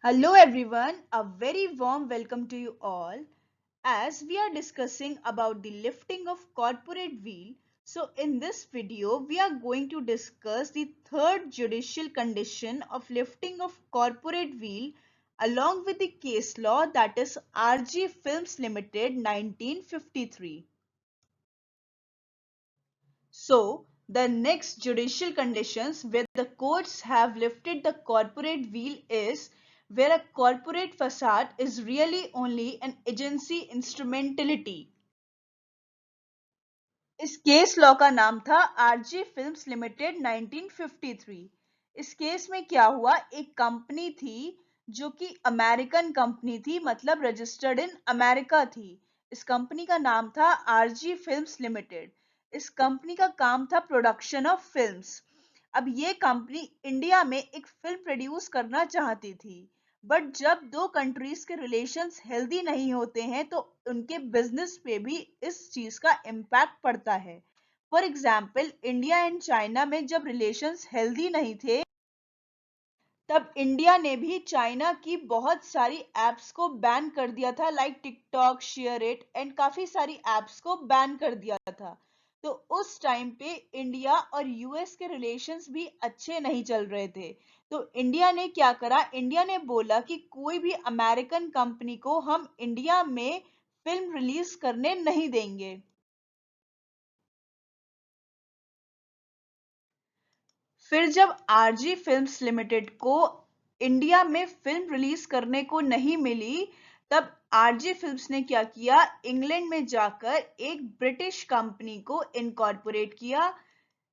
Hello everyone, a very warm welcome to you all. As we are discussing about the lifting of corporate veil, so in this video we are going to discuss the third judicial condition of lifting of corporate veil along with the case law, that is RG Films Limited 1953. So, the next judicial conditions where the courts have lifted the corporate veil is where a corporate facade is really only an agency instrumentality. इस case law का नाम था RJ films limited 1953। इस case में क्या हुआ, एक company थी जो कि अमेरिकन कंपनी थी, मतलब रजिस्टर्ड इन अमेरिका थी। इस कंपनी का नाम था आरजी फिल्म्स लिमिटेड। इस कंपनी का काम था प्रोडक्शन ऑफ फिल्म्स। अब ये कंपनी इंडिया में एक फिल्म प्रोड्यूस करना चाहती थी, बट जब दो कंट्रीज के रिलेशंस हेल्दी नहीं होते हैं तो उनके बिजनेस पे भी इस चीज का इम्पैक्ट पड़ता है। For example, India and China में जब रिलेशंस हेल्दी नहीं थे तब इंडिया ने भी चाइना की बहुत सारी एप्स को बैन कर दिया था, like TikTok, share it and काफी सारी एप्स को बैन कर दिया था। तो उस टाइम पे इंडिया और यूएस के रिलेशंस भी अच्छे नहीं चल रहे थे। तो इंडिया ने क्या करा, इंडिया ने बोला कि कोई भी अमेरिकन कंपनी को हम इंडिया में फिल्म रिलीज करने नहीं देंगे। फिर जब आरजी फिल्म्स लिमिटेड को इंडिया में फिल्म रिलीज करने को नहीं मिली, तब आरजी फिल्म्स ने क्या किया, इंग्लैंड में जाकर एक ब्रिटिश कंपनी को इनकॉर्पोरेट किया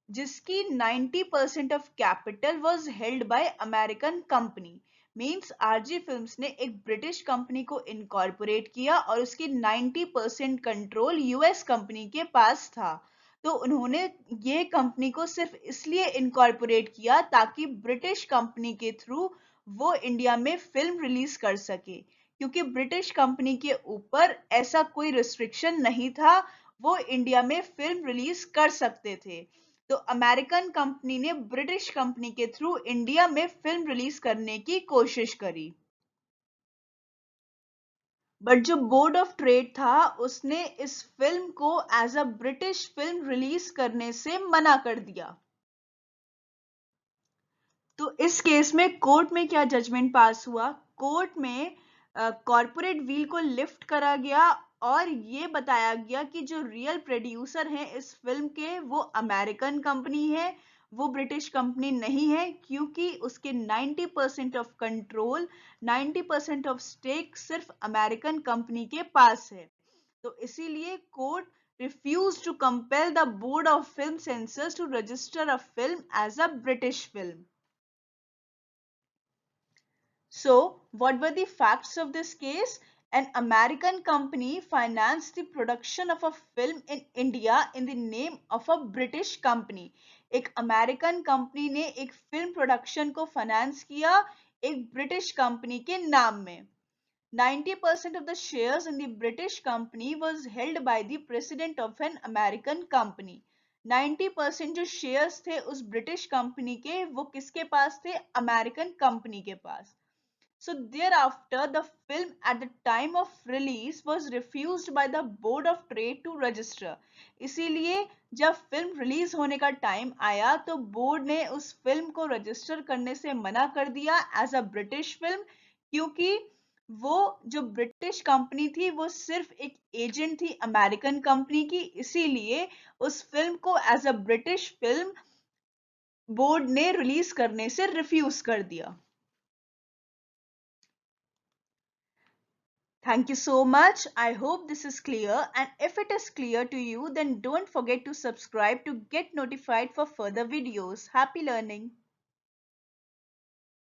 जिसकी 90% of capital was held by American company. Means RG films ने एक ब्रिटिश कंपनी को इनकॉर्पोरेट किया और उसकी 90% कंट्रोल यूएस कंपनी के पास था। तो उन्होंने ये कंपनी को सिर्फ इसलिए इनकॉर्पोरेट किया ताकि ब्रिटिश कंपनी के थ्रू वो इंडिया में फिल्म रिलीज कर सके, क्योंकि ब्रिटिश कंपनी के ऊपर ऐसा कोई रिस्ट्रिक्शन नहीं था, वो इंडिया में फिल्म रिलीज कर सकते थे। तो अमेरिकन कंपनी ने ब्रिटिश कंपनी के थ्रू इंडिया में फिल्म रिलीज करने की कोशिश करी, बट जो बोर्ड ऑफ ट्रेड था उसने इस फिल्म को as a British film release करने से मना कर दिया। तो इस केस में कोर्ट में क्या जजमेंट पास हुआ, कोर्ट में कॉर्पोरेट व्हील को लिफ्ट करा गया और ये बताया गया कि जो रियल प्रोड्यूसर हैं इस फिल्म के वो अमेरिकन कंपनी है, वो ब्रिटिश कंपनी नहीं है, क्योंकि उसके 90% ऑफ कंट्रोल, 90% ऑफ स्टेक सिर्फ अमेरिकन कंपनी के पास है। तो इसीलिए court refused to compel the board of film censors to register a film as a British film. So, what were the facts of this case? An American company financed the production of a film in India in the name of a British company. एक American company ने एक film production को finance किया एक British company के नाम में। 90% of the shares in the British company was held by the president of an American company. 90% जो शेयर्स थे उस ब्रिटिश कंपनी के वो किसके पास थे, अमेरिकन कंपनी के पास। So thereafter, the film at the time of release was refused by the Board of Trade to register. इसीलिए जब फिल्म रिलीज होने का टाइम आया तो बोर्ड ने उस फिल्म को रजिस्टर करने से मना कर दिया एज अ ब्रिटिश फिल्म, क्योंकि वो जो ब्रिटिश कंपनी थी वो सिर्फ एक एजेंट थी अमेरिकन कंपनी की, इसीलिए उस फिल्म को as a British film board ने रिलीज करने से रिफ्यूज कर दिया। Thank you so much. I hope this is clear, and if it is clear to you, then don't forget to subscribe to get notified for further videos. Happy learning.